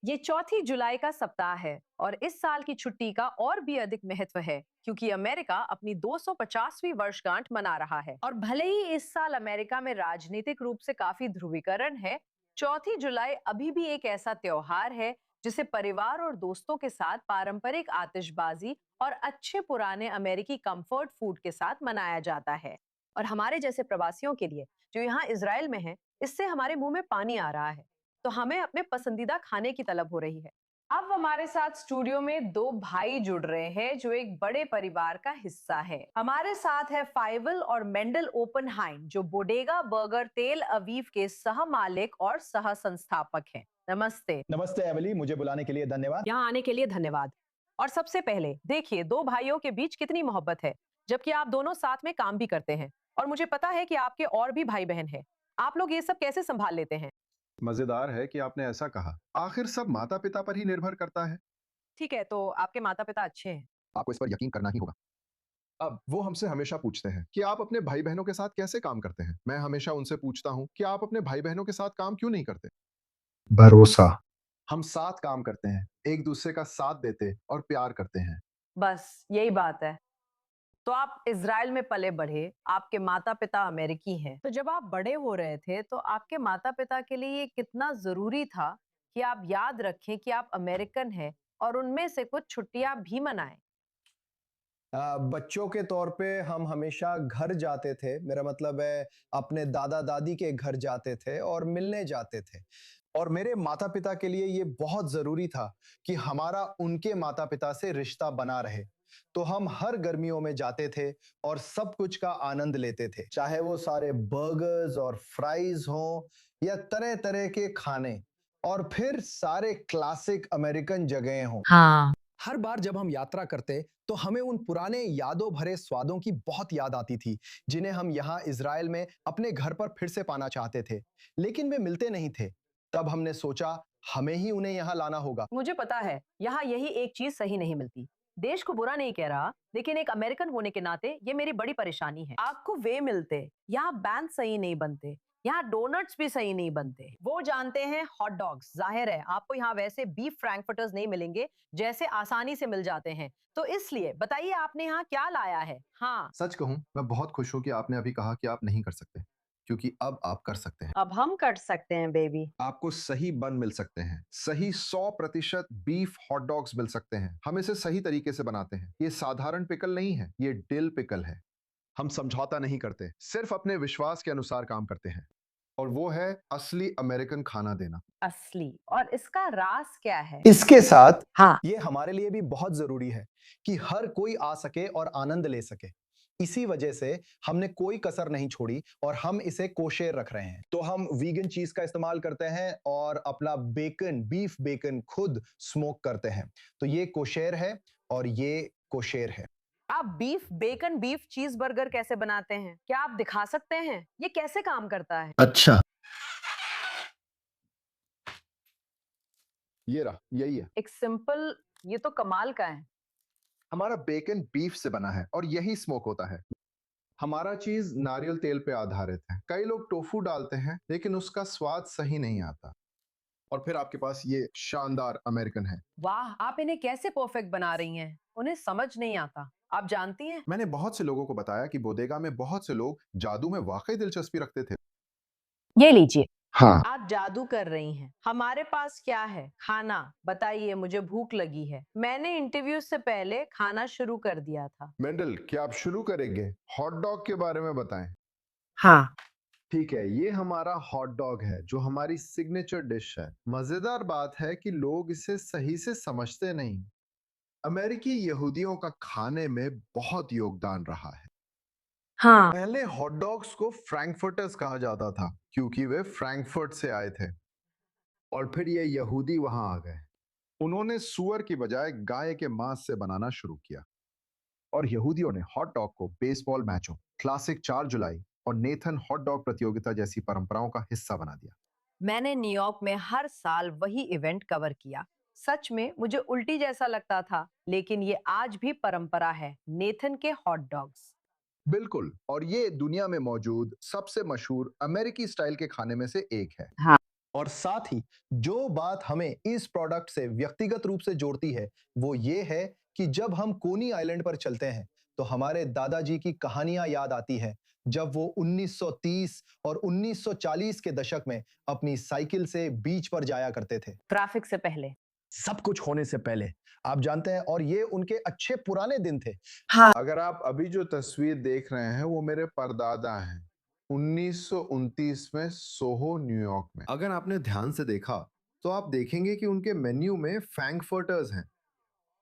ये 4 जुलाई का सप्ताह है और इस साल की छुट्टी का और भी अधिक महत्व है क्योंकि अमेरिका अपनी 250वीं वर्षगांठ मना रहा है। और भले ही इस साल अमेरिका में राजनीतिक रूप से काफी ध्रुवीकरण है, 4 जुलाई अभी भी एक ऐसा त्योहार है जिसे परिवार और दोस्तों के साथ पारंपरिक आतिशबाजी और अच्छे पुराने अमेरिकी कंफर्ट फूड के साथ मनाया जाता है। और हमारे जैसे प्रवासियों के लिए जो यहाँ इजराइल में है, इससे हमारे मुंह में पानी आ रहा है, तो हमें अपने पसंदीदा खाने की तलब हो रही है। अब हमारे साथ स्टूडियो में दो भाई जुड़ रहे हैं जो एक बड़े परिवार का हिस्सा है। हमारे साथ है फाइवल और मेंडल ओपनहाइम जो बोडेगा बर्गर तेल अवीव के सह मालिक और सह संस्थापक हैं। नमस्ते। नमस्ते एमिली, मुझे बुलाने के लिए धन्यवाद। यहाँ आने के लिए धन्यवाद। और सबसे पहले देखिए, दो भाइयों के बीच कितनी मोहब्बत है, जबकि आप दोनों साथ में काम भी करते हैं। और मुझे पता है कि आपके और भी भाई बहन हैं। आप लोग ये सब कैसे संभाल लेते हैं? मजेदार है कि आपने ऐसा कहा। आखिर सब माता पिता पर ही निर्भर करता है। ठीक है, तो आपके माता पिता अच्छे हैं। आपको इस पर यकीन करना ही होगा। अब वो हमसे हमेशा पूछते हैं कि आप अपने भाई बहनों के साथ कैसे काम करते हैं। मैं हमेशा उनसे पूछता हूँ कि आप अपने भाई बहनों के साथ काम क्यों नहीं करते। भरोसा। हम साथ काम करते हैं, एक दूसरे का साथ देते और प्यार करते हैं। बस यही बात है। तो आप इज़राइल में पले बढ़े, आपके माता-पिता अमेरिकी हैं। तो जब आप बड़े हो रहे थे, तो आपके माता-पिता के लिए ये कितना ज़रूरी था कि आप याद रखें कि आप अमेरिकन हैं और उनमें से कुछ छुट्टियाँ भी मनाएँ? बच्चों के तौर पे हम हमेशा घर जाते थे, मेरा मतलब है अपने दादा दादी के घर जाते थे और मिलने जाते थे। और मेरे माता पिता के लिए ये बहुत जरूरी था कि हमारा उनके माता पिता से रिश्ता बना रहे। तो हम हर गर्मियों में जाते थे और सब कुछ का आनंद लेते थे, चाहे वो सारे बर्गर्स और फ्राइज हों या तरह तरह के खाने, और फिर सारे क्लासिक अमेरिकन जगहें हों। हाँ। हर बार जब हम यात्रा करते तो हमें उन पुराने यादों भरे स्वादों की बहुत याद आती थी, जिन्हें हम यहाँ इज़राइल में अपने घर पर फिर से पाना चाहते थे, लेकिन वे मिलते नहीं थे। तब हमने सोचा हमें ही उन्हें यहाँ लाना होगा। मुझे पता है, यहाँ यही एक चीज़ सही नहीं मिलती। देश को बुरा नहीं कह रहा, लेकिन एक अमेरिकन होने के नाते ये मेरी बड़ी परेशानी है। आपको वे मिलते, यहाँ बैंड सही नहीं बनते, यहाँ डोनट्स भी सही नहीं बनते। वो जानते हैं हॉट डॉग्स, ज़ाहिर है आपको यहाँ वैसे बीफ फ्रैंकफर्टर्स नहीं मिलेंगे, जैसे आसानी से मिल जाते हैं। तो इसलिए बताइए आपने यहाँ क्या लाया है? हाँ, सच कहूँ, मैं बहुत खुश हूँ कि आपने अभी कहा कि आप नहीं कर सकते, क्योंकि अब आप कर सकते हैं। अब हम कर सकते हैं बेबी। आपको सही बन मिल सकते हैं, सही 100% बीफ हॉट डॉग्स मिल सकते हैं। हम इसे सही तरीके से बनाते हैं। ये साधारण पिकल नहीं है, ये डिल पिकल है। हम समझौता नहीं करते, सिर्फ अपने विश्वास के अनुसार काम करते हैं। और वो है असली अमेरिकन खाना देना। असली। और इसका राज क्या है? इसके साथ हाँ। ये हमारे लिए भी बहुत जरूरी है कि हर कोई आ सके और आनंद ले सके। इसी वजह से हमने कोई कसर नहीं छोड़ी और हम इसे कोशेर रख रहे हैं। तो हम वीगन चीज का इस्तेमाल करते हैं और अपना बेकन, बीफ बेकन खुद स्मोक करते हैं। तो ये कोशेर है और ये कोशेर है। आप beef bacon beef cheese burger कैसे बनाते हैं? क्या आप दिखा सकते हैं? ये कैसे काम करता है? अच्छा, ये रहा, यही है। एक सिंपल, ये तो कमाल का है। हमारा बेकन बीफ से बना है और यही स्मोक होता है। हमारा चीज नारियल तेल पे आधारित है। कई लोग टोफू डालते हैं, लेकिन उसका स्वाद सही नहीं आता। और फिर आपके पास ये शानदार अमेरिकन है। वाह, आप इन्हें कैसे परफेक्ट बना रही हैं? उन्हें समझ नहीं आता। आप जानती हैं? मैंने बहुत से लोगों को बताया कि बोदेगा में बहुत से लोग जादू में वाकई दिलचस्पी रखते थे। ये लीजिए। हाँ। आप जादू कर रही हैं। हमारे पास क्या है? खाना। बताइए, मुझे भूख लगी है। मैंने इंटरव्यू से पहले खाना शुरू कर दिया था। मेंडल, क्या आप शुरू करेंगे? हॉट डॉग के बारे में बताएं। हाँ। ठीक है, ये हमारा हॉट डॉग है जो हमारी सिग्नेचर डिश है। मजेदार बात है कि लोग इसे सही से समझते नहीं। अमेरिकी यहूदियों का खाने में बहुत योगदान रहा है। हाँ। पहले हॉट डॉग्स को फ्रैंकफर्टर्स कहा जाता था क्योंकि वे फ्रैंकफर्ट से आए थे। और फिर ये यहूदी वहां आ गए। उन्होंने सुअर की बजाय गाय के मांस से बनाना शुरू किया। और यहूदियों ने हॉट डॉग को बेसबॉल मैचों, क्लासिक 4 जुलाई और नेथन हॉट डॉग प्रतियोगिता जैसी परंपराओं का हिस्सा बना दिया। मैंने न्यूयॉर्क में हर साल वही इवेंट कवर किया। सच में मुझे उल्टी जैसा लगता था, लेकिन ये आज भी परंपरा है, नेथन के हॉट डॉग्स। बिल्कुल, और ये दुनिया में मौजूद सबसे मशहूर अमेरिकी स्टाइल के खाने में से एक है। हाँ। और साथ ही जो बात हमें इस प्रोडक्ट से व्यक्तिगत रूप से जोड़ती है वो ये है कि जब हम कोनी आइलैंड पर चलते हैं तो हमारे दादाजी की कहानियां याद आती हैं जब वो 1930 और 1940 के दशक में अपनी साइकिल से बीच पर जाया करते थे। ट्रैफिक से पहले। सब कुछ होने से पहले, आप जानते हैं, और ये उनके अच्छे पुराने दिन थे। अगर आप अभी जो तस्वीर देख रहे हैं वो मेरे परदादा हैं 1929 में सोहो न्यूयॉर्क में। अगर आपने ध्यान से देखा तो आप देखेंगे कि उनके मेन्यू में फ्रैंकफर्टर्स हैं,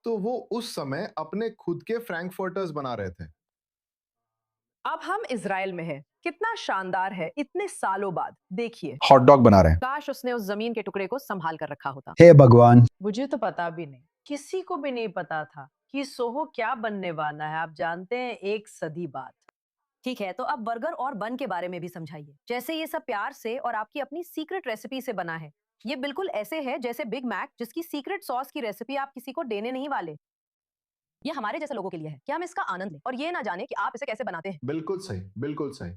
तो वो उस समय अपने खुद के फ्रैंकफर्टर्स बना रहे थे। अब हम इजराइल में हैं। कितना शानदार है, इतने सालों बाद। देखिए, हॉट डॉग बना रहे हैं। काश उसने उस जमीन के टुकड़े को संभाल कर रखा होता। हे भगवान, मुझे तो पता भी नहीं, किसी को भी नहीं पता था कि सोहो क्या बनने वाला है। आप जानते हैं, एक सदी बाद। ठीक है, तो अब बर्गर और बन के बारे में भी समझाइए। जैसे ये सब प्यार से और आपकी अपनी सीक्रेट रेसिपी से बना है। ये बिल्कुल ऐसे है जैसे बिग मैक, जिसकी सीक्रेट सॉस की रेसिपी आप किसी को देने नहीं वाले। ये हमारे जैसे लोगों के लिए है कि हम इसका आनंद लें और ये ना जाने कि आप इसे कैसे बनाते हैं। बिल्कुल सही, बिल्कुल सही।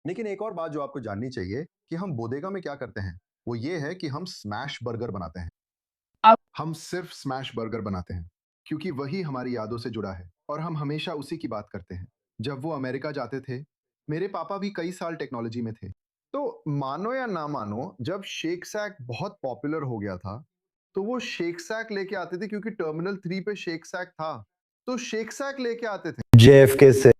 लेकिन एक और बात जो आपको जाननी चाहिए कि हम बोदेगा में क्या करते हैं, वो ये है कि हम स्मैश बर्गर बनाते हैं। हम सिर्फ स्मैश बर्गर बनाते हैं क्योंकि वही हमारी यादों से जुड़ा है और हम हमेशा उसी की बात करते हैं। जब वो अमेरिका जाते थे, मेरे पापा भी कई साल टेक्नोलॉजी में थे। तो मानो या ना मानो, जब शेक सैक बहुत पॉपुलर हो गया था, तो वो शेक सैक लेके आते थे क्योंकि टर्मिनल 3 पे शेक सैक था। तो शेक सैक लेके आते थे जेएफके से।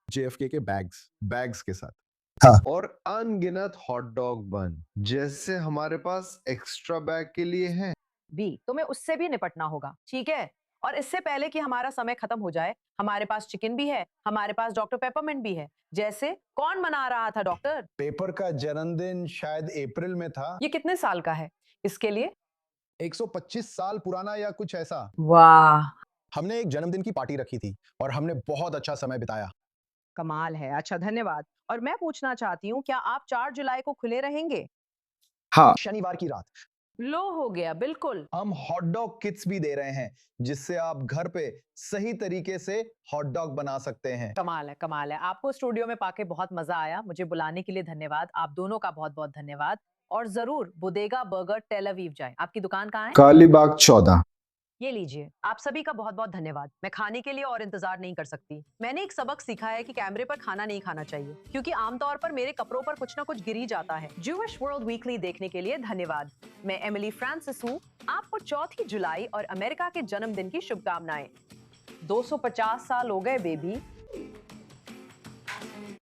जेएफके के बैग्स के साथ। हाँ। और अनगिनत हॉट डॉग बन, जैसे हमारे पास एक्स्ट्रा बैग के लिए हैं। भी तुम्हें उससे भी निपटना होगा, ठीक है? और इससे पहले कि हमारा समय खत्म हो जाए, हमारे पास चिकन भी है, हमारे पास डॉक्टर पेपरमिंट भी है। जैसे कौन मना रहा था डॉक्टर? पेपर का जन्मदिन शायद अप्रैल में था। ये कितने साल का है? इसके लिए 125 साल पुराना या कुछ ऐसा। वाह, हमने एक जन्मदिन की पार्टी रखी थी और हमने बहुत अच्छा समय बिताया। कमाल है। अच्छा, धन्यवाद। और मैं पूछना चाहती हूँ, क्या आप 4 जुलाई को खुले रहेंगे? हाँ, शनिवार की रात लो हो गया, बिल्कुल। हम हॉट डॉग किट्स भी दे रहे हैं जिससे आप घर पे सही तरीके से हॉट डॉग बना सकते हैं। कमाल है, कमाल है। आपको स्टूडियो में पाके बहुत मजा आया। मुझे बुलाने के लिए धन्यवाद। आप दोनों का बहुत-बहुत धन्यवाद। और जरूर बोदेगा बर्गर टेल अवीव जाएं। आपकी दुकान कहाँ है? कालीबाग 14। ये लीजिए। आप सभी का बहुत-बहुत धन्यवाद। मैं खाने के लिए और इंतजार नहीं कर सकती। मैंने एक सबक सीखा है कि कैमरे पर खाना नहीं खाना चाहिए, क्योंकि आमतौर पर मेरे कपड़ों पर कुछ ना कुछ गिर ही जाता है। जूविश वर्ल्ड वीकली देखने के लिए धन्यवाद। मैं एमिली फ्रांसिस हूँ। आपको 4 जुलाई और अमेरिका के जन्मदिन की शुभकामनाएं। 250 साल हो गए बेबी।